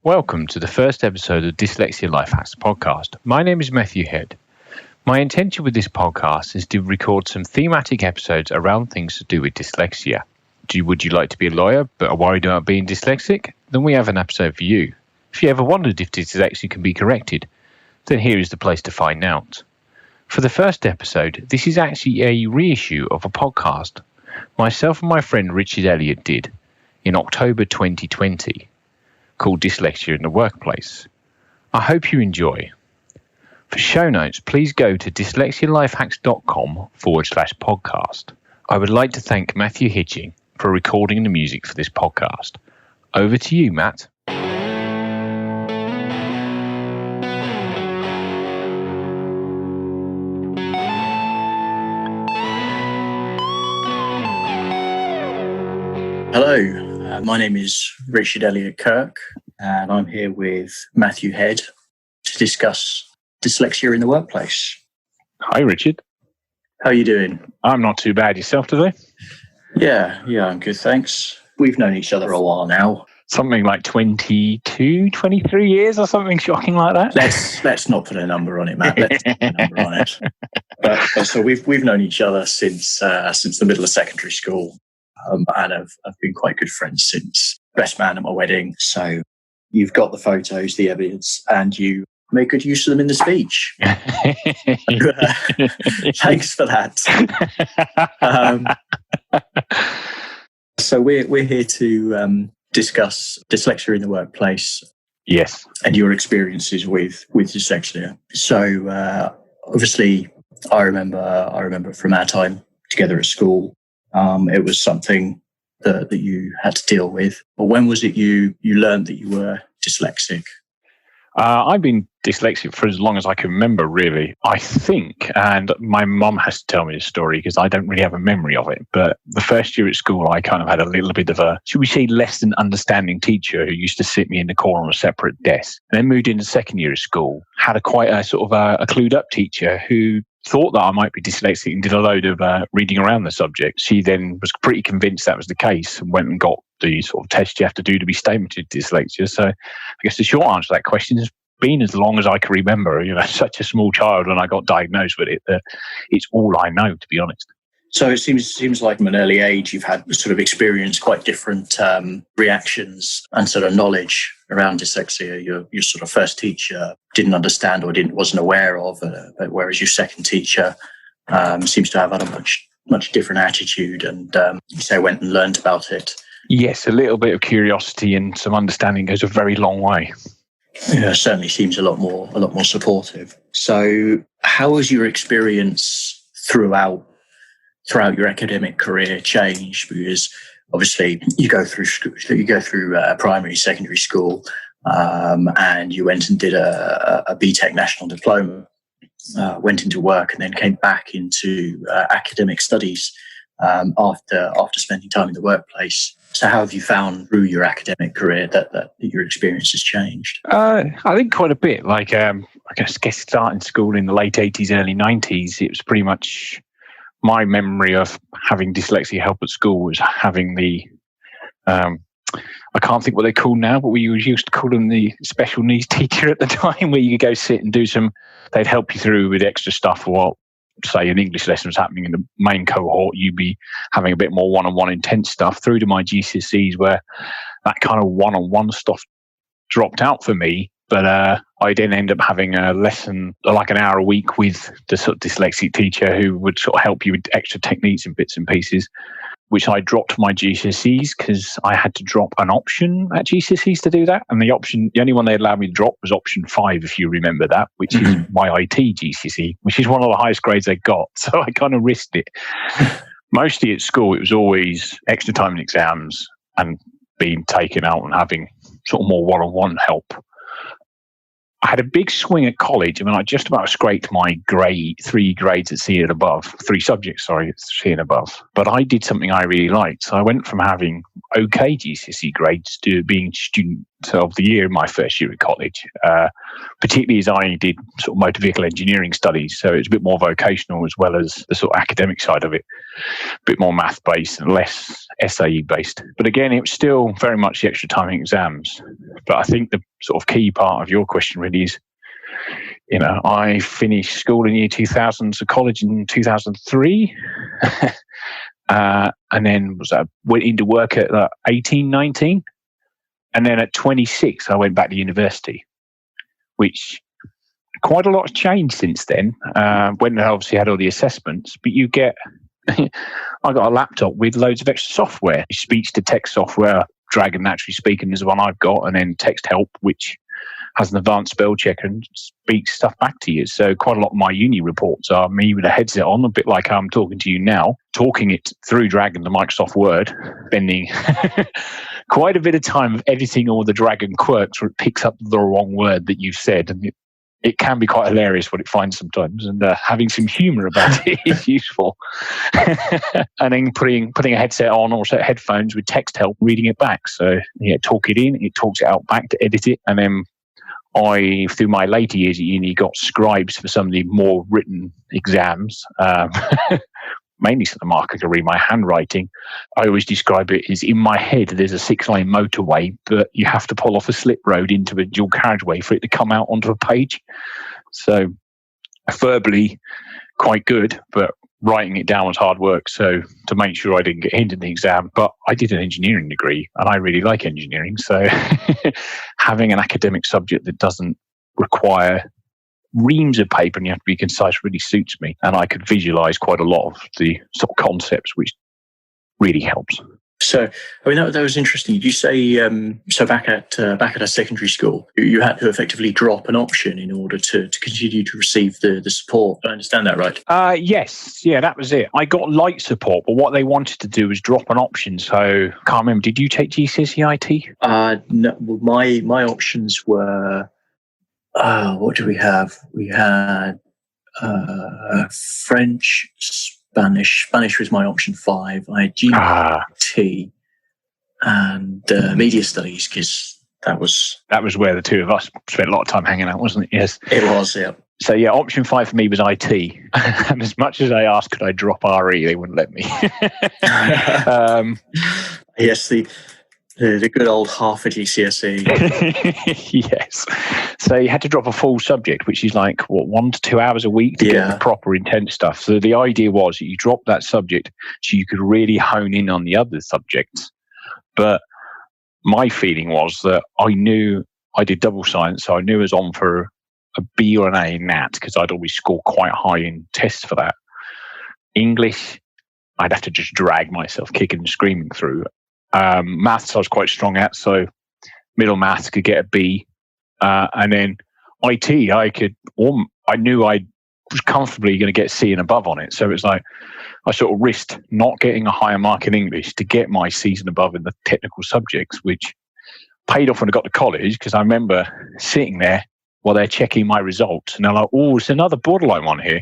Welcome to the first episode of Dyslexia Life Hacks podcast. My name is Matthew Head. My intention with this podcast is to record some thematic episodes around things to do with dyslexia. Would you like to be a lawyer but are worried about being dyslexic? Then we have an episode for you. If you ever wondered if dyslexia can be corrected, then here is the place to find out. For the first episode, this is actually a reissue of a podcast myself and my friend Richard Elliott did in October 2020 called Dyslexia in the Workplace. I hope you enjoy. For show notes, please go to dyslexialifehacks.com/podcast. I would like to thank Matthew Hitching for recording the music for this podcast. Over to you, Matt. Hello, my name is Richard Elliott Kirk, and I'm here with Matthew Head to discuss dyslexia in the workplace. Hi, Richard. How are you doing? I'm not too bad. Yourself today? Yeah, I'm good, thanks. We've known each other a while now. Something like 22, 23 years or something shocking like that? Let's not put a number on it, Matt. Let's not put a number on it. But so we've known each other since the middle of secondary school. And I've been quite good friends since. Best man at my wedding. So you've got the photos, the evidence, and you make good use of them in the speech. Thanks for that. So we're here to discuss dyslexia in the workplace. Yes. And your experiences with dyslexia. So obviously, I remember from our time together at school. It was something that you had to deal with. But when was it you learned that you were dyslexic? I've been dyslexic for as long as I can remember, really. I think, and my mum has to tell me this story because I don't really have a memory of it, but the first year at school, I kind of had a little bit of a, should we say, less than understanding teacher who used to sit me in the corner on a separate desk. And then moved into second year of school, had a clued up teacher who thought that I might be dyslexic and did a load of reading around the subject. She then was pretty convinced that was the case and went and got the sort of test you have to do to be stalemated dyslexia. So I guess the short answer to that question has been as long as I can remember. Such a small child when I got diagnosed with it that it's all I know, to be honest. So it seems like from an early age you've had sort of experienced quite different reactions and sort of knowledge around dyslexia. Your sort of first teacher didn't understand or wasn't aware of, whereas your second teacher seems to have had a much different attitude and you say went and learned about it. Yes, a little bit of curiosity and some understanding goes a very long way. Yeah, certainly seems a lot more supportive. So how has your experience throughout your academic career changed? Because obviously you go through primary, secondary school, and you went and did a BTEC national diploma, went into work, and then came back into academic studies after spending time in the workplace. So how have you found through your academic career that your experience has changed? I think quite a bit. Like I guess starting school in the late 80s, early 90s, it was pretty much my memory of having dyslexia help at school was having the, I can't think what they're called now, but we used to call them the special needs teacher at the time, where you could go sit and do they'd help you through with extra stuff while, say, an English lesson was happening in the main cohort, you'd be having a bit more one-on-one intense stuff through to my GCSEs where that kind of one-on-one stuff dropped out for me. But I then end up having a lesson, like an hour a week, with the sort of dyslexic teacher who would sort of help you with extra techniques and bits and pieces, which I dropped my GCSEs because I had to drop an option at GCSEs to do that. And the only one they allowed me to drop was option 5, if you remember that, which is my IT GCSE, which is one of the highest grades I got. So I kind of risked it. Mostly at school, it was always extra time in exams and being taken out and having sort of more one-on-one help. I had a big swing at college. I just about scraped my 3 grades at C and above, 3 subjects, at C and above. But I did something I really liked. So I went from having okay GCSE grades to being student of the year in my first year at college, particularly as I did sort of motor vehicle engineering studies. So it's a bit more vocational as well as the sort of academic side of it, a bit more math-based and less SAE-based. But again, it was still very much the extra time in exams. But I think the sort of key part of your question really is, I finished school in year 2000, so college in 2003. And then went into work at 18, 19. And then at 26, I went back to university, which quite a lot has changed since then. When I obviously had all the assessments, but you get, I got a laptop with loads of extra software, speech to text software. Dragon Naturally Speaking is the one I've got, and then Text Help, which has an advanced spell checker and speaks stuff back to you. So quite a lot of my uni reports are me with a headset on, a bit like I'm talking to you now, talking it through Dragon to Microsoft Word, spending quite a bit of time of editing all the Dragon quirks where it picks up the wrong word that you've said. And it can be quite hilarious what it finds sometimes, and having some humour about it is useful. And then putting a headset on or set headphones with Text Help, reading it back. So talk it in, it talks it out back to edit it, and then I, through my later years at uni, got scribes for some of the more written exams, mainly so the marker could read my handwriting. I always describe it as, in my head, there's a 6-lane motorway, but you have to pull off a slip road into a dual carriageway for it to come out onto a page. So verbally quite good, but writing it down was hard work. So to make sure I didn't get hindered in the exam, but I did an engineering degree and I really like engineering. So having an academic subject that doesn't require reams of paper and you have to be concise really suits me. And I could visualize quite a lot of the sort of concepts, which really helps. So, I mean, that was interesting. Did you say, so back at a secondary school, you had to effectively drop an option in order to continue to receive the support? I understand that, right? Yes. Yeah, that was it. I got light support, but what they wanted to do was drop an option. So, I can't remember. Did you take GCSE IT? No, my options were, what do we have? We had French, Spanish. Spanish was my option 5. I had GT and media studies, because that was where the two of us spent a lot of time hanging out, wasn't it? Yes, it was. Yeah. So yeah, option 5 for me was IT, and as much as I asked, could I drop RE, they wouldn't let me. Yes, the good old half a GCSE. Yes. So you had to drop a full subject, which is like, 1 to 2 hours a week to get the proper intense stuff. So the idea was that you drop that subject so you could really hone in on the other subjects. But my feeling was that I knew I did double science, so I knew I was on for a B or an A in that, because I'd always score quite high in tests for that. English, I'd have to just drag myself kicking and screaming through. Maths I was quite strong at, so middle maths could get a B, and then IT I knew I was comfortably going to get C and above on it. So it's like I sort of risked not getting a higher mark in English to get my C's and above in the technical subjects, which paid off when I got to college, because I remember sitting there while they're checking my results, and they're like, "Oh, it's another borderline one here."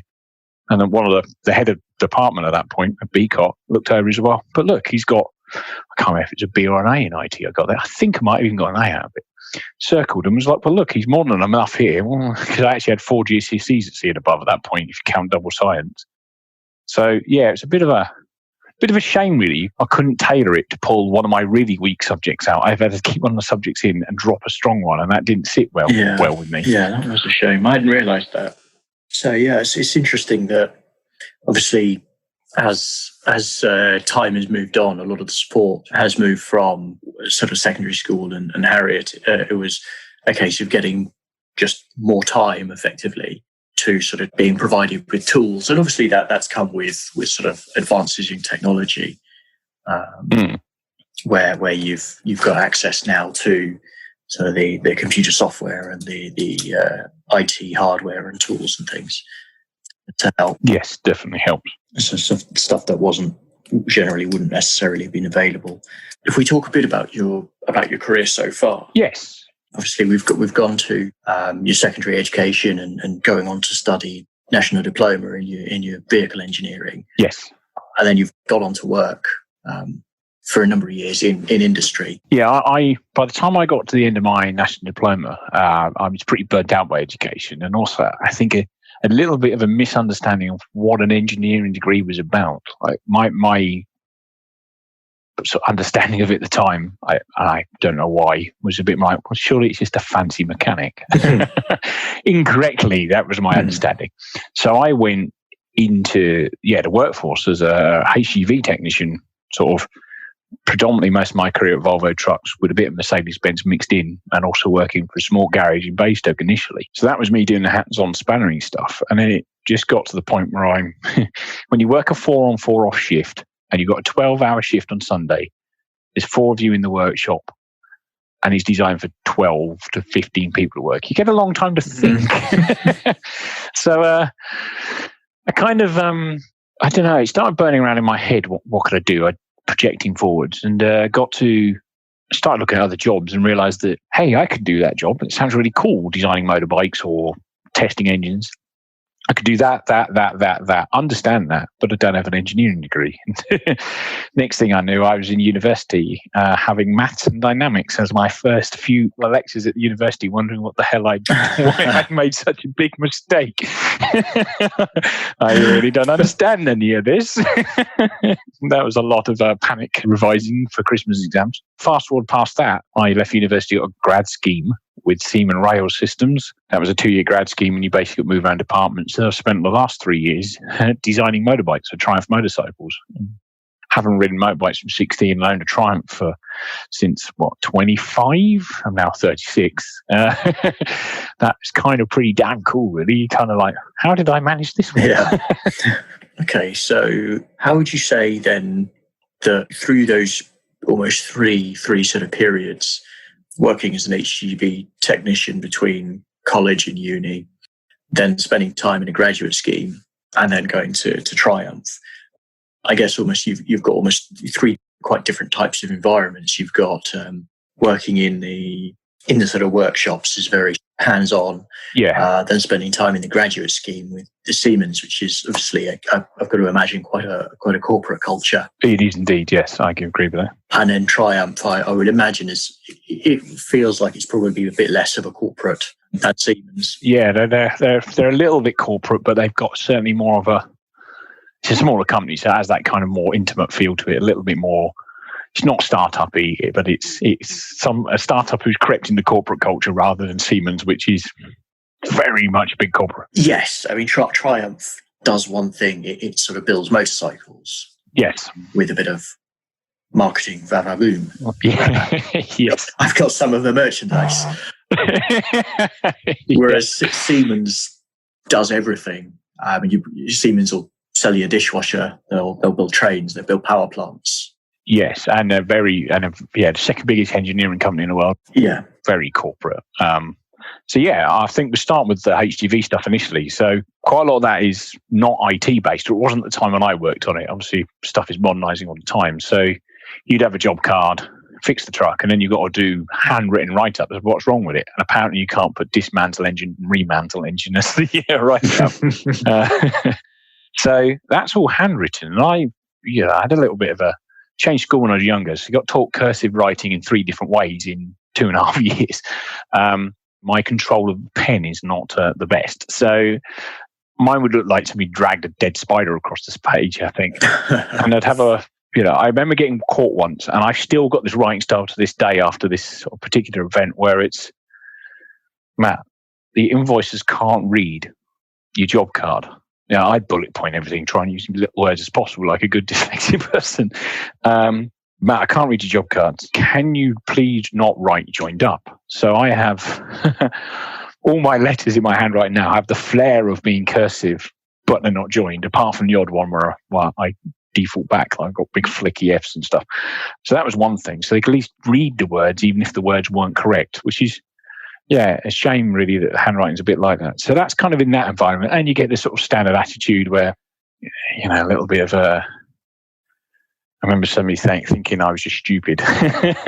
And then one of the head of department at that point, a BCOT, looked over as well. But look, he's got, I can't remember if it's a B or an A in IT I got there. I think I might have even got an A out of it. Circled and was like, well, look, he's more than enough here. Because I actually had 4 GCSEs at C and above at that point, if you count double science. So, yeah, it's a bit of a shame, really. I couldn't tailor it to pull one of my really weak subjects out. I've had to keep one of the subjects in and drop a strong one, and that didn't sit well with me. Yeah, that was a shame. I hadn't realised that. So, yeah, it's interesting that, obviously, as time has moved on, a lot of the support has moved from sort of secondary school and Harriet. It was a case of getting just more time, effectively, to sort of being provided with tools. And obviously that's come with sort of advances in technology, where you've got access now to sort of the computer software and the IT hardware and tools and things to help. Yes, definitely helps. So stuff that wouldn't necessarily have been available. If we talk a bit about your career so far, yes, obviously we've gone to your secondary education and going on to study national diploma in your vehicle engineering. Yes, and then you've gone on to work for a number of years in industry. Yeah, I by the time I got to the end of my national diploma, I was pretty burnt out by education, and also I think a little bit of a misunderstanding of what an engineering degree was about. Like my sort of understanding of it at the time, I don't know why, was a bit like, well, surely it's just a fancy mechanic. Incorrectly, that was my understanding. So I went into the workforce as a HGV technician, sort of predominantly most of my career at Volvo Trucks with a bit of Mercedes-Benz mixed in, and also working for a small garage in Basingstoke initially. So that was me doing the hands-on spannering stuff. And then it just got to the point where when you work a 4-on-4 off shift and you've got a 12-hour shift on Sunday, there's 4 of you in the workshop and it's designed for 12 to 15 people to work. You get a long time to think. So I kind of, I don't know, it started burning around in my head. What could I do? Projecting forwards, and got to start looking at other jobs and realised that, hey, I could do that job. It sounds really cool, designing motorbikes or testing engines. I could do that, understand that, but I don't have an engineering degree. Next thing I knew, I was in university having maths and dynamics as my first few lectures at the university, wondering what the hell why I'd made such a big mistake. I really don't understand any of this. That was a lot of panic revising for Christmas exams. Fast forward past that, I left university at a grad scheme with Siemens Rail Systems. That was a 2-year grad scheme, and you basically move around departments. So I've spent the last 3 years designing motorbikes for Triumph motorcycles. Haven't ridden motorbikes from 16 and owned a Triumph since 25? I'm now 36. That's kind of pretty damn cool, really. You're kind of like, how did I manage this one? Yeah. Okay, so how would you say then that through those almost three sort of periods, working as an HGV technician between college and uni, then spending time in a graduate scheme, and then going to Triumph, I guess almost you've got almost 3 quite different types of environments. You've got working in the sort of workshops is very hands-on. Yeah. Then spending time in the graduate scheme with the Siemens, which is obviously I've got to imagine quite a corporate culture. It is indeed. Yes, I can agree with that. And then Triumph, I would imagine it feels like it's probably a bit less of a corporate than Siemens. Yeah, they're a little bit corporate, but they've got certainly more of it's a smaller company, so it has that kind of more intimate feel to it, a little bit more. It's not startup-y, but it's a startup who's crept into corporate culture rather than Siemens, which is very much a big corporate. Yes, I mean Triumph does one thing; it sort of builds motorcycles. Yes, with a bit of marketing, vavaboom. Yeah. Yes, I've got some of the merchandise. Whereas Siemens does everything. I mean, Siemens will sell you a dishwasher. They'll build trains. They'll build power plants. Yes, and the second biggest engineering company in the world. Yeah, very corporate. So I think we start with the HGV stuff initially. So quite a lot of that is not IT based. It wasn't at the time when I worked on it. Obviously, stuff is modernising all the time. So you'd have a job card, fix the truck, and then you've got to do handwritten write-ups of what's wrong with it. And apparently, you can't put dismantle engine and remantle engine as the write-up. So that's all handwritten. And I had a little bit of a changed school when I was younger. So I got taught cursive writing in 3 different ways in 2.5 years. My control of the pen is not the best. So mine would look like somebody dragged a dead spider across this page, I think. And I'd have I remember getting caught once, and I've still got this writing style to this day after this sort of particular event where it's, Matt, the invoices can't read your job card. I bullet point everything, try and use as little words as possible, like a good dyslexic person. Matt, I can't read your job cards. Can you please not write joined up? So I have all my letters in my handwriting now have the flair of being cursive, but they're not joined, apart from the odd one where I default back. I've got big flicky Fs and stuff. So that was one thing. So they could at least read the words, even if the words weren't correct, which is, a shame really that handwriting's a bit like that. So that's kind of in that environment. And you get this sort of standard attitude where, a little bit of I remember somebody thinking I was just stupid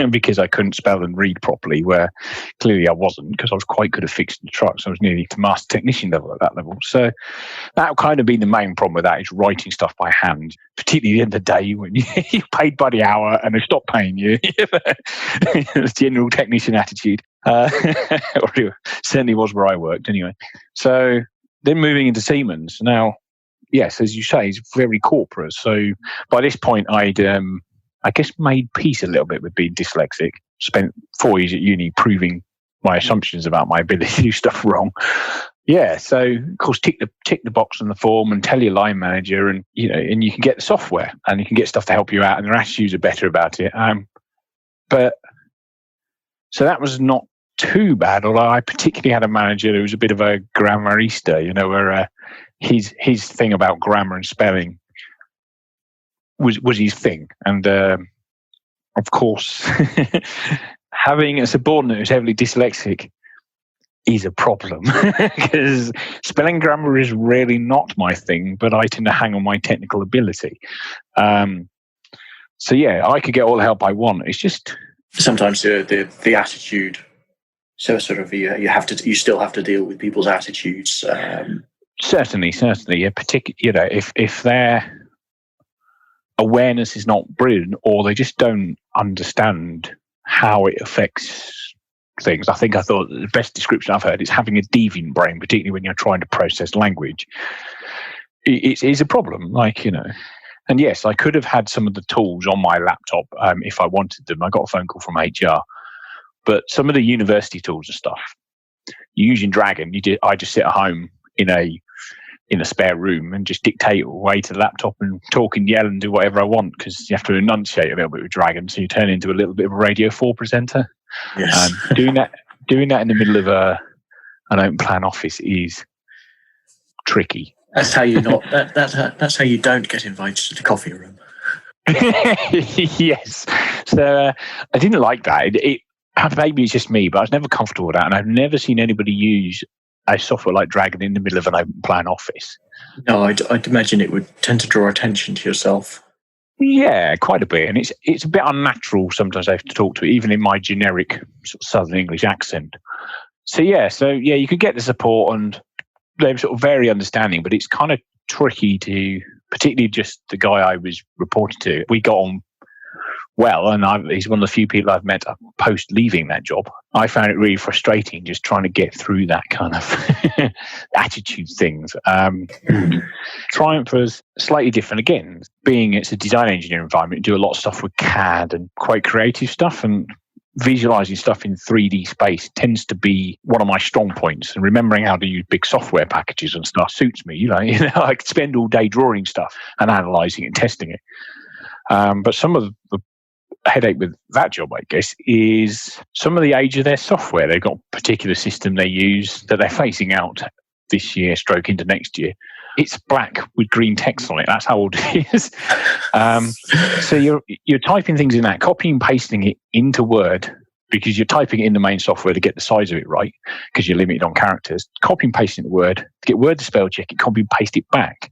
because I couldn't spell and read properly, where clearly I wasn't, because I was quite good at fixing the trucks. I was nearly to master technician level at that level. So that would kind of be the main problem with that, is writing stuff by hand, particularly at the end of the day when you're paid by the hour and they stop paying you. It's general technician attitude. Or it certainly was where I worked anyway. So then moving into Siemens. Now, yes, as you say, it's very corporate. So by this point, I'd I guess, made peace a little bit with being dyslexic. Spent 4 years at uni proving my assumptions about my ability to do stuff wrong. Yeah, so of course tick the box on the form and tell your line manager, and and you can get the software and you can get stuff to help you out, and their attitudes are better about it. But so that was not too bad. Although I particularly had a manager who was a bit of a grammarista, where his thing about grammar and spelling was his thing, and of course, having a subordinate who's heavily dyslexic is a problem because spelling grammar is really not my thing, but I tend to hang on my technical ability. So yeah, I could get all the help I want. It's just sometimes the attitude. So sort of you still have to deal with people's attitudes. Certainly, yeah. Particularly, if their awareness is not brilliant, or they just don't understand how it affects things. I thought the best description I've heard is having a deviant brain, particularly when you're trying to process language. It's a problem, And yes, I could have had some of the tools on my laptop if I wanted them. I got a phone call from HR, but some of the university tools and stuff, using Dragon, I just sit at home in a spare room and just dictate away to the laptop and talk and yell and do whatever I want, because you have to enunciate a little bit with Dragon, so you turn into a little bit of a Radio 4 presenter. Yes. Doing that in the middle of an open plan office is tricky. That's how you not. That's how you don't get invited to the coffee room. Yes. So I didn't like that. Maybe it's just me, but I was never comfortable with that, and I've never seen anybody use a software like Dragon in the middle of an open plan office. No, I'd imagine it would tend to draw attention to yourself. Yeah, quite a bit, and it's a bit unnatural sometimes. I have to talk to it, even in my generic sort of Southern English accent. So you could get the support, and they're sort of very understanding, but it's kind of tricky to, particularly just the guy I was reporting to. We got on well, and he's one of the few people I've met post leaving that job. I found it really frustrating just trying to get through that kind of attitude things. Triumph was slightly different. Again, being it's a design engineer environment, you do a lot of stuff with CAD and quite creative stuff, and visualizing stuff in 3D space tends to be one of my strong points. And remembering how to use big software packages and stuff suits me. I could spend all day drawing stuff and analyzing it and testing it. But some of the headache with that job, I guess, is some of the age of their software. They've got a particular system they use that they're phasing out this year, stroke into next year. It's black with green text on it. That's how old it is. So you're typing things in that, copying and pasting it into Word, because you're typing it in the main software to get the size of it right, because you're limited on characters. Copy and paste it into Word, to get Word to spell check it, copy and paste it back,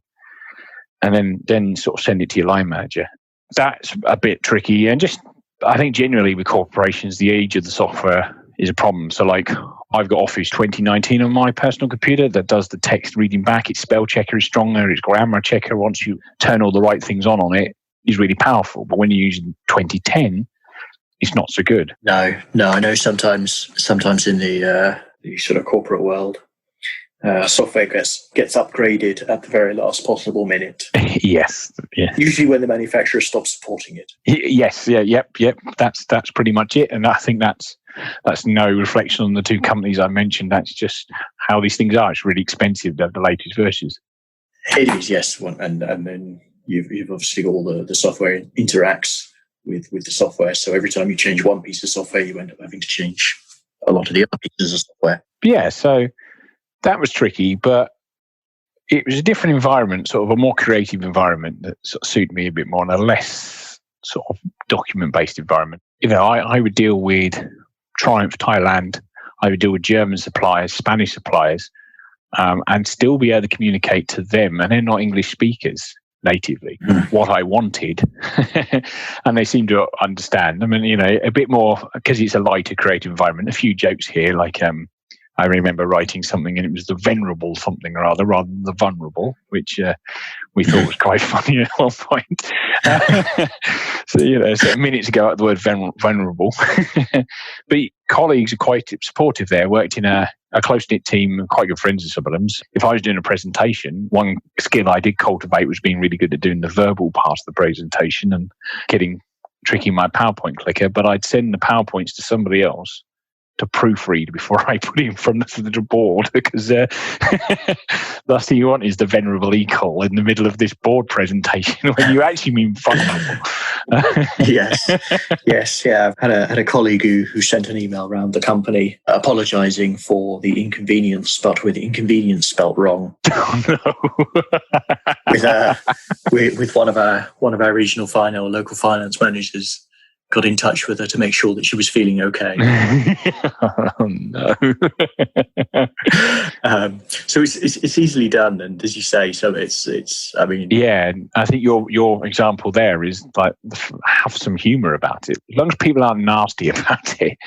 and then sort of send it to your line manager. That's a bit tricky, and just I think generally with corporations, the age of the software is a problem. So I've got Office 2019 on my personal computer that does the text reading back. Its spell checker is stronger. Its grammar checker, once you turn all the right things on it, is really powerful. But when you're using 2010, it's not so good. No. I know sometimes in the sort of corporate world, software gets upgraded at the very last possible minute. Yes. Yeah. Usually when the manufacturer stops supporting it. Yes. Yeah. Yep. That's pretty much it. And I think that's no reflection on the two companies I mentioned. That's just how these things are. It's really expensive to have the latest versions. It is, yes. And then you've obviously got all the software interacts with the software. So every time you change one piece of software, you end up having to change a lot of the other pieces of software. Yeah. So that was tricky, but it was a different environment, sort of a more creative environment that sort of suited me a bit more, and a less sort of document-based environment. I would deal with Triumph Thailand, I would deal with German suppliers, Spanish suppliers, and still be able to communicate to them, and they're not English speakers natively, what I wanted. And they seem to understand. I mean, a bit more, because it's a lighter creative environment, a few jokes here, I remember writing something and it was the venerable something or other rather than the vulnerable, which we thought was quite funny at one point. So minutes ago out the word vulnerable. But colleagues are quite supportive there, worked in a close-knit team, quite good friends with some of them. If I was doing a presentation, one skill I did cultivate was being really good at doing the verbal part of the presentation and getting tricky my PowerPoint clicker, but I'd send the PowerPoints to somebody else to proofread before I put it in front of the board, because the last thing you want is the venerable Ecol in the middle of this board presentation when you actually mean vulnerable. yes, yeah. I've had a colleague who sent an email around the company apologising for the inconvenience, but with inconvenience spelt wrong. Oh, no. with one of our regional local finance managers. Got in touch with her to make sure that she was feeling okay. Oh, no. So it's easily done, and as you say, so it's. I mean, yeah. I think your example there is like have some humour about it. As long as people aren't nasty about it.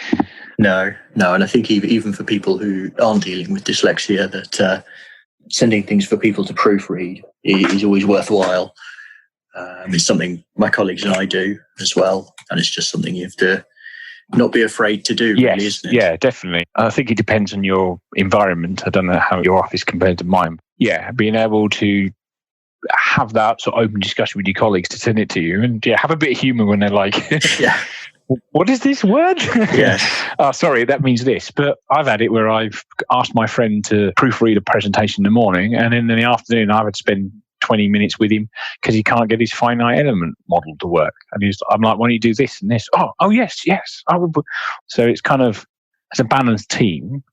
No, and I think even for people who aren't dealing with dyslexia, that sending things for people to proofread is always worthwhile. It's something my colleagues and I do as well, and it's just something you have to not be afraid to do, yes, really, isn't it? Yeah, definitely. I think it depends on your environment. I don't know how your office compared to mine. Yeah, being able to have that sort of open discussion with your colleagues to send it to you, and have a bit of humour when they're like, yeah. What is this word? Yes. Oh, sorry, that means this. But I've had it where I've asked my friend to proofread a presentation in the morning, and in the afternoon I would spend 20 minutes with him because he can't get his finite element model to work. And I'm like, why don't you do this and this? Oh, yes. I will. So it's kind of, it's a balanced team.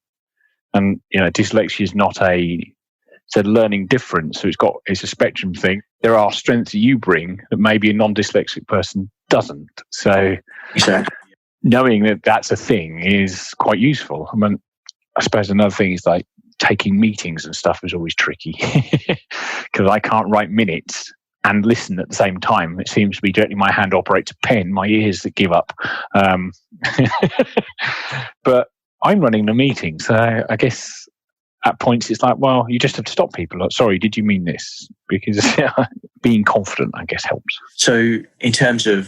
And, dyslexia is it's a learning difference. So it's a spectrum thing. There are strengths that you bring that maybe a non-dyslexic person doesn't. So exactly. Knowing that that's a thing is quite useful. I mean, I suppose another thing is like, taking meetings and stuff is always tricky because I can't write minutes and listen at the same time. It seems to be directly my hand operates a pen, my ears that give up. But I'm running the meeting, so I guess at points it's like, well, you just have to stop people. Like, sorry, did you mean this? Because being confident, I guess, helps. So in terms of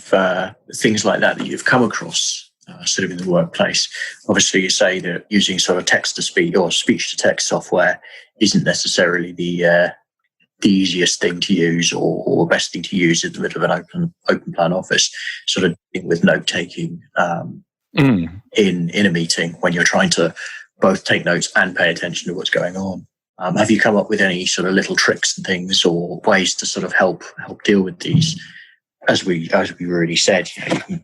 things like that you've come across, sort of in the workplace, obviously you say that using sort of text to speech or speech to text software isn't necessarily the easiest thing to use or best thing to use in the middle of an open plan office, sort of with note taking in a meeting when you're trying to both take notes and pay attention to what's going on. Have you come up with any sort of little tricks and things or ways to sort of help deal with these? As we already said,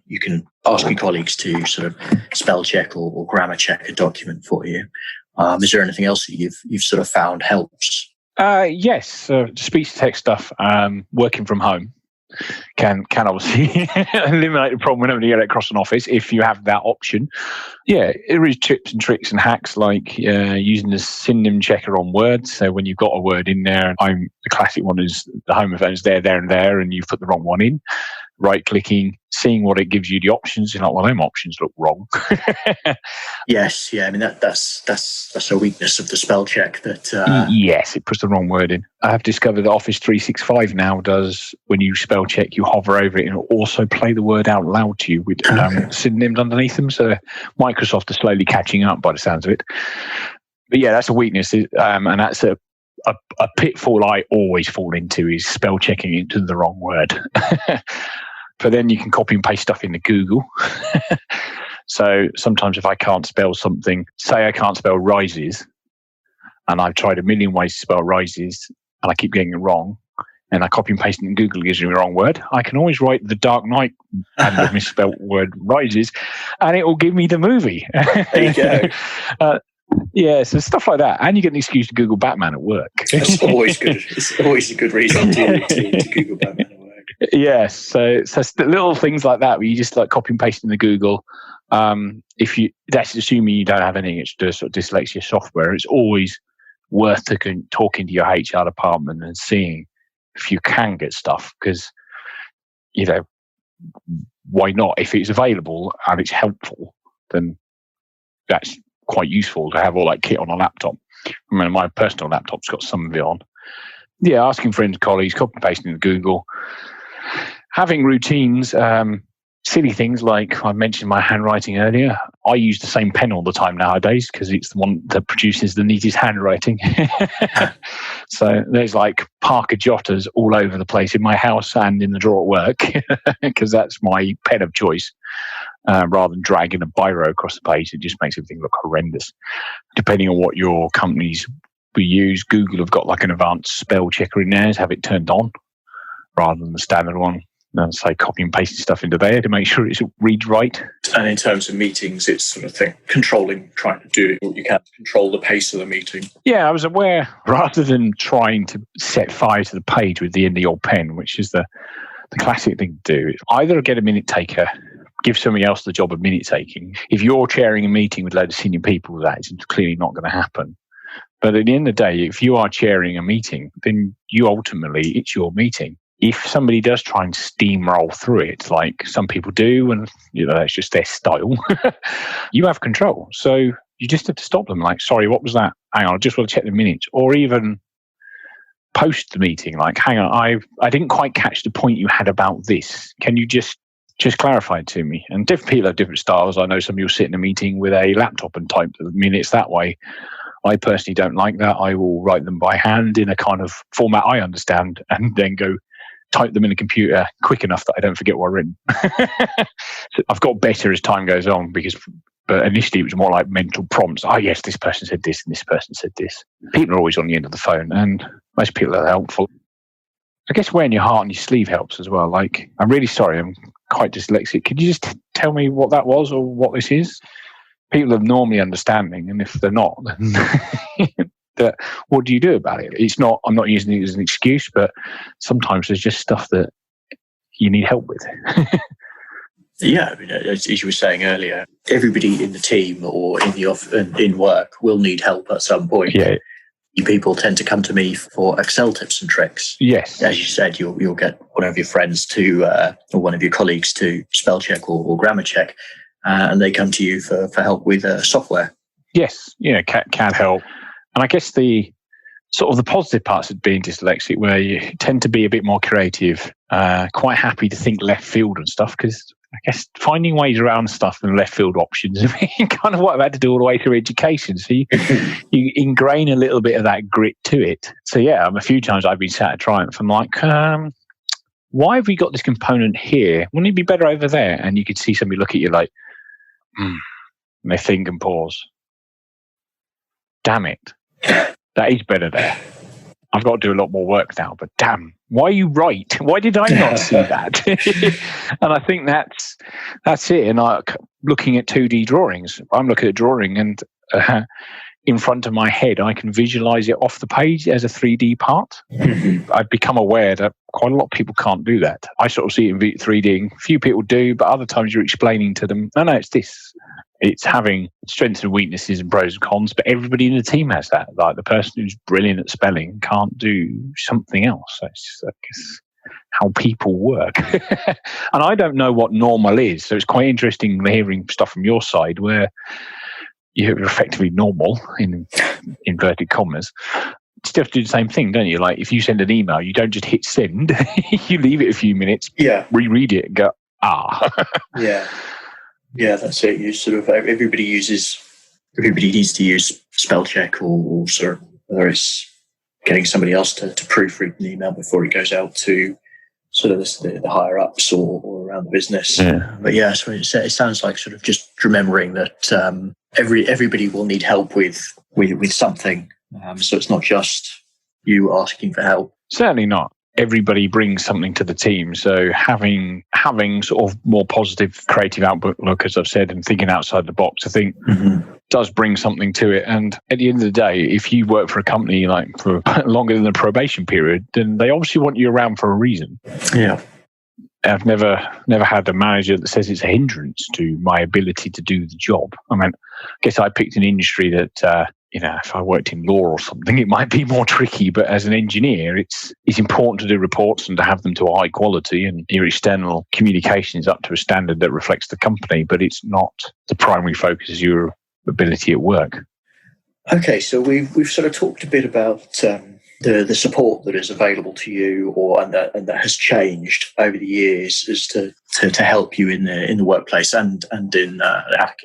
you can ask your colleagues to sort of spell check or grammar check a document for you. Is there anything else that you've sort of found helps? Yes, speech to text stuff. Working from home can obviously eliminate the problem whenever you get across an office if you have that option. Yeah, there is tips and tricks and hacks like using the synonym checker on words. So when you've got a word in there, the classic one is the homophone's there, and you've put the wrong one in. Right clicking, seeing what it gives you the options. You're like, well, them options look wrong. Yes, yeah. I mean that's a weakness of the spell check. That yes, it puts the wrong word in. I have discovered that Office 365 now does, when you spell check, you hover over it and it'll also play the word out loud to you with synonyms underneath them. So Microsoft is slowly catching up by the sounds of it. But yeah, that's a weakness, and that's a pitfall I always fall into is spell checking into the wrong word. But then you can copy and paste stuff into Google. So sometimes if I can't spell something, say I can't spell rises, and I've tried a million ways to spell rises, and I keep getting it wrong, and I copy and paste it in Google, it gives me the wrong word. I can always write The Dark Knight and the misspelled word rises, and it will give me the movie. There you go. Yeah, so stuff like that. And you get an excuse to Google Batman at work. It's always good. It's always a good reason to Google Batman at work. Yes, so little things like that where you just like copy and paste into Google. That's assuming you don't have anything to do sort of dyslexia software. It's always worth talking to your HR department and seeing if you can get stuff, because why not? If it's available and it's helpful, then that's quite useful to have all that kit on a laptop. I mean, my personal laptop's got some of it on. Yeah, asking friends, colleagues, copy and pasting into Google. Having routines. silly things like I mentioned my handwriting earlier. I use the same pen all the time nowadays because it's the one that produces the neatest handwriting. So there's like Parker Jotters all over the place in my house and in the drawer at work because that's my pen of choice. Rather than dragging a biro across the page, it just makes everything look horrendous. Depending on what your companies we use, Google have got like an advanced spell checker in there to have it turned on rather than the standard one. And say copy and pasting stuff into there to make sure it reads right. And in terms of meetings, it's sort of thing, trying to do what you can to control the pace of the meeting. Yeah, I was aware, rather than trying to set fire to the page with the end of your pen, which is the classic thing to do, either get a minute taker, give somebody else the job of minute taking. If you're chairing a meeting with a load of senior people, that is clearly not going to happen. But at the end of the day, if you are chairing a meeting, then it's your meeting. If somebody does try and steamroll through it, like some people do, and that's just their style, you have control. So you just have to stop them. Like, sorry, what was that? Hang on, I just want to check the minutes. Or even post the meeting, like, hang on, I didn't quite catch the point you had about this. Can you just clarify it to me? And different people have different styles. I know some people sit in a meeting with a laptop and type the minutes that way. I personally don't like that. I will write them by hand in a kind of format I understand and then go type them in a computer quick enough that I don't forget what I've written. So I've got better as time goes on but initially it was more like mental prompts. Oh yes, this person said this and this person said this. People are always on the end of the phone and most people are helpful. I guess wearing your heart on your sleeve helps as well. Like, I'm really sorry, I'm quite dyslexic. Could you just tell me what that was or what this is? People are normally understanding, and if they're not, then what do you do about it? I'm not using it as an excuse, but sometimes there's just stuff that you need help with. Yeah, I mean, as you were saying earlier, everybody in the team or in work will need help at some point. Yeah. You people tend to come to me for Excel tips and tricks. Yes. As you said, you'll get one of your friends or one of your colleagues to spell check or grammar check, and they come to you for help with software. Yes, can help. And I guess the sort of the positive parts of being dyslexic, where you tend to be a bit more creative, quite happy to think left field and stuff, because I guess finding ways around stuff and left field options is kind of what I've had to do all the way through education. So you ingrain a little bit of that grit to it. So yeah, a few times I've been sat at Triumph and like, why have we got this component here? Wouldn't it be better over there? And you could see somebody look at you like, and they think and pause. Damn it. That is better there. I've got to do a lot more work now, but damn, why are you right? Why did I not see that? And I think that's it. And looking at 2D drawings, I'm looking at a drawing and in front of my head, I can visualize it off the page as a 3D part. I've become aware that quite a lot of people can't do that. I sort of see it in 3D. Few people do, but other times you're explaining to them, no, it's this. It's having strengths and weaknesses and pros and cons, but everybody in the team has that. Like the person who's brilliant at spelling can't do something else. That's, I guess, how people work. And I don't know what normal is. So it's quite interesting hearing stuff from your side where you're effectively normal, in inverted commas. Still have to do the same thing, don't you? Like if you send an email, you don't just hit send. You leave it a few minutes, reread it and go, Yeah. Yeah, that's it. You sort of everybody needs to use spell check or sort of whether it's getting somebody else to proofread an email before it goes out to sort of the higher ups or around the business. Yeah. But yeah, so it sounds like sort of just remembering that everybody will need help with something. So it's not just you asking for help. Certainly not. Everybody brings something to the team. So having sort of more positive creative outlook, as I've said, and thinking outside the box, I think does bring something to it. And at the end of the day, if you work for a company like for longer than the probation period, then they obviously want you around for a reason. Yeah. I've never had a manager that says it's a hindrance to my ability to do the job. I mean, I guess I picked an industry that, if I worked in law or something, it might be more tricky. But as an engineer, it's important to do reports and to have them to a high quality, and your external communication is up to a standard that reflects the company, but it's not the primary focus is your ability at work. Okay, so we've sort of talked a bit about the support that is available to you, and that has changed over the years, is to help you in the workplace and in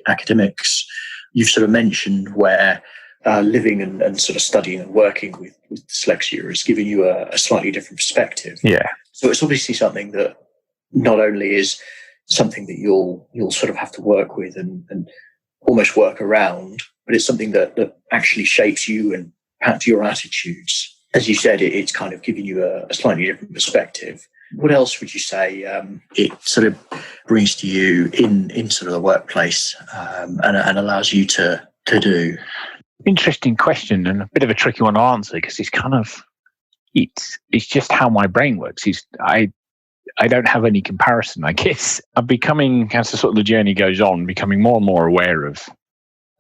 academics. You've sort of mentioned where living and sort of studying and working with dyslexia has given you a slightly different perspective. Yeah. So it's obviously something that not only is something that you'll sort of have to work with and almost work around, but it's something that actually shapes you and perhaps your attitudes. As you said, it's kind of giving you a slightly different perspective. What else would you say it sort of brings to you in sort of the workplace and allows you to do? Interesting question, and a bit of a tricky one to answer, because it's kind of it's just how my brain works. I don't have any comparison, I guess. I'm becoming, as the sort of the journey goes on, becoming more and more aware of,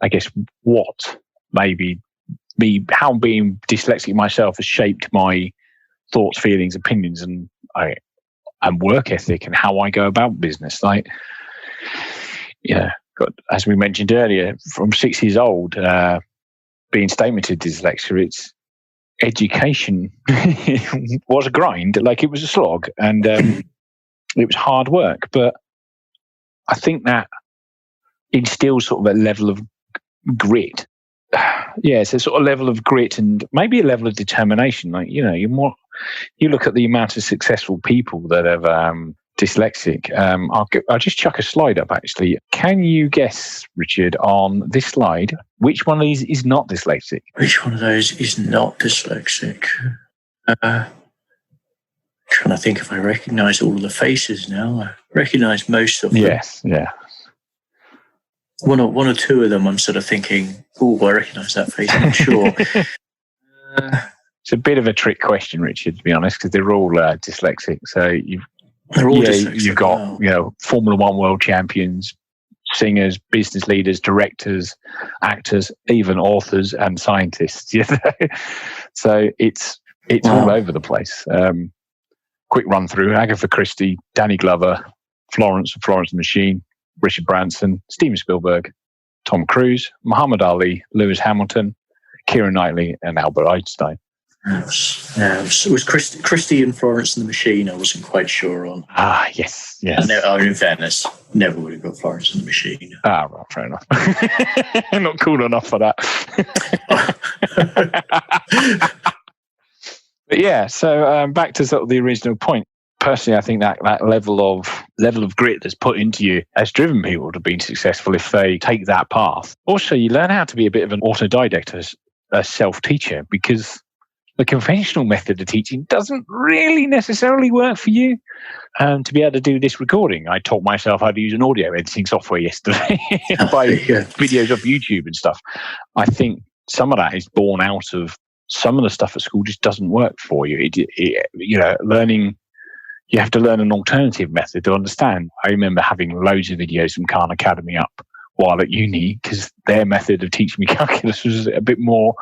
I guess, what maybe how being dyslexic myself has shaped my thoughts, feelings, opinions, and work ethic, and how I go about business. Like, as we mentioned earlier, from 6 years old, being stalemated dyslexia, it's education was a grind. Like, it was a slog, and it was hard work. But I think that instills sort of a level of grit. Yeah, it's a sort of level of grit and maybe a level of determination. Like, you look at the amount of successful people that have dyslexic. I'll just chuck a slide up, actually. Can you guess, Richard, on this slide, which one of these is not dyslexic? Which one of those is not dyslexic? Trying to think if I recognise all of the faces now. I recognise most of them. Yes, yeah. One or two of them, I'm sort of thinking, oh, I recognise that face. I'm not sure. It's a bit of a trick question, Richard, to be honest, because they're all dyslexic. So they're all dyslexic. You've got Formula One world champions, singers, business leaders, directors, actors, even authors and scientists. So it's all over the place. Quick run through: Agatha Christie, Danny Glover, Florence and the Machine, Richard Branson, Steven Spielberg, Tom Cruise, Muhammad Ali, Lewis Hamilton, Keira Knightley, and Albert Einstein. It was Christie and Florence and the Machine. I wasn't quite sure on. Yes. In fairness, never would have got Florence and the Machine. Right, fair enough. Not cool enough for that. But yeah, so back to sort of the original point. Personally, I think that level of grit that's put into you has driven people to be successful if they take that path. Also, you learn how to be a bit of an autodidact, a self-teacher, because the conventional method of teaching doesn't really necessarily work for you. To be able to do this recording, I taught myself how to use an audio editing software yesterday by videos off YouTube and stuff. I think some of that is born out of some of the stuff at school just doesn't work for you. Learning. You have to learn an alternative method to understand. I remember having loads of videos from Khan Academy up while at uni, because their method of teaching me calculus was a bit more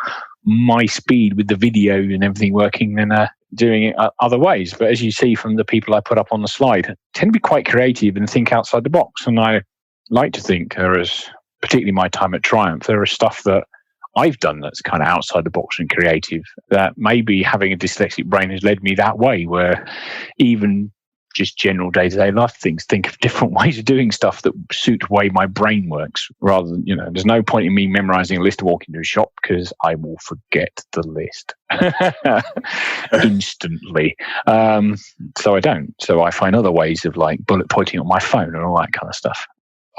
my speed with the video and everything working than doing it other ways. But as you see from the people I put up on the slide, tend to be quite creative and think outside the box. And I like to think particularly my time at Triumph, there is stuff that I've done that's kind of outside the box and creative, that maybe having a dyslexic brain has led me that way, where even just general day-to-day life things, think of different ways of doing stuff that suit the way my brain works, rather than, there's no point in me memorizing a list to walk into a shop, because I will forget the list instantly. So I don't. So I find other ways of like bullet pointing on my phone and all that kind of stuff.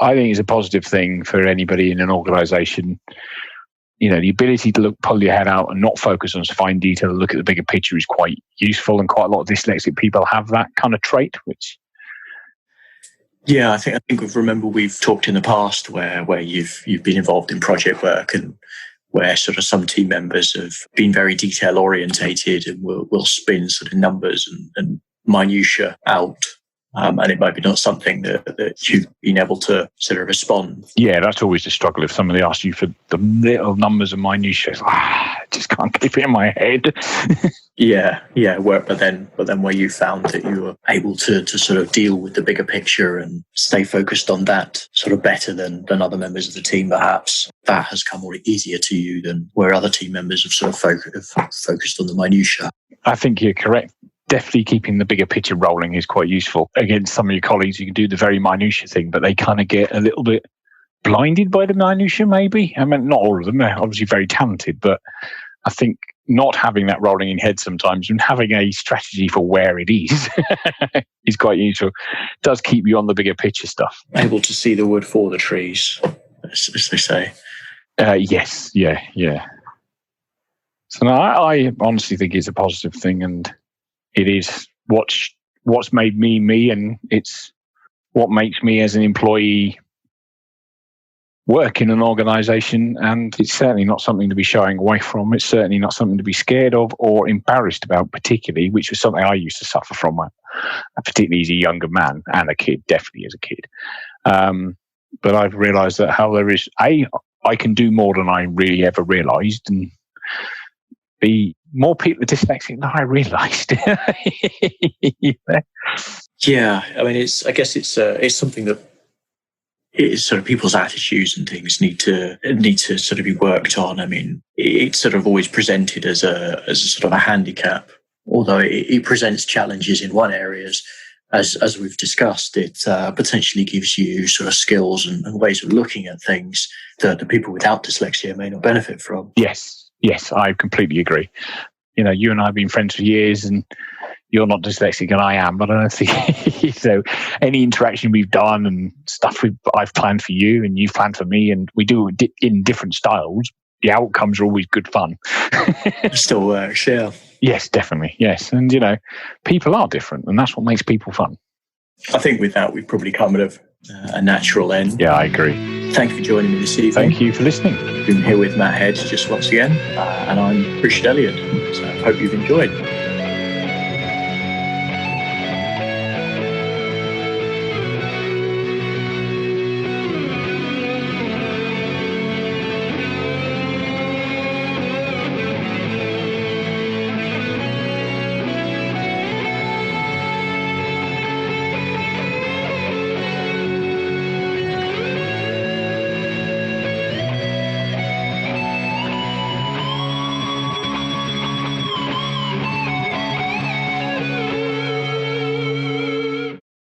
I think it's a positive thing for anybody in an organization. The ability to pull your head out and not focus on fine detail, look at the bigger picture, is quite useful, and quite a lot of dyslexic people have that kind of trait. Which, yeah, I think remember we've talked in the past where you've been involved in project work, and where sort of some team members have been very detail orientated and will spin sort of numbers and minutiae out and it might be not something that you've been able to sort of respond. Yeah, that's always the struggle. If somebody asks you for the little numbers and minutiae, I just can't keep it in my head. Yeah, work. But then where you found that you were able to sort of deal with the bigger picture and stay focused on that sort of better than other members of the team, perhaps that has come more easier to you than where other team members have sort of focused on the minutiae. I think you're correct. Definitely keeping the bigger picture rolling is quite useful. Against some of your colleagues, you can do the very minutiae thing, but they kind of get a little bit blinded by the minutiae, maybe. I mean, not all of them. They're obviously very talented, but I think not having that rolling in head sometimes and having a strategy for where it is is quite useful. It does keep you on the bigger picture stuff. Able to see the wood for the trees, as they say. Yes, yeah. So no, I honestly think it's a positive thing, and it is what's made me, and it's what makes me as an employee work in an organisation, and it's certainly not something to be shying away from. It's certainly not something to be scared of or embarrassed about, particularly, which was something I used to suffer from, particularly as a younger man and a kid, definitely as a kid. But I've realised that how there is, I can do more than I really ever realised, and B, more people are dyslexic than I realised. Yeah, I mean, it's something that it's sort of people's attitudes and things need to sort of be worked on. I mean, it's sort of always presented as a sort of a handicap, although it presents challenges in one area. As we've discussed, it potentially gives you sort of skills and ways of looking at things that the people without dyslexia may not benefit from. Yes, I completely agree. You know, you and I have been friends for years, and you're not dyslexic and I am, but I don't think so. Any interaction we've done and stuff I've planned for you and you've planned for me, and we do it in different styles, the outcomes are always good fun. It still works, yeah. Yes, definitely, yes. And, you know, people are different, and that's what makes people fun. I think with that, we've probably come at a natural end. Yeah, I agree. Thank you for joining me this evening. Thank you for listening. Been here with Matt Head just once again, and I'm Richard Elliott. So I hope you've enjoyed.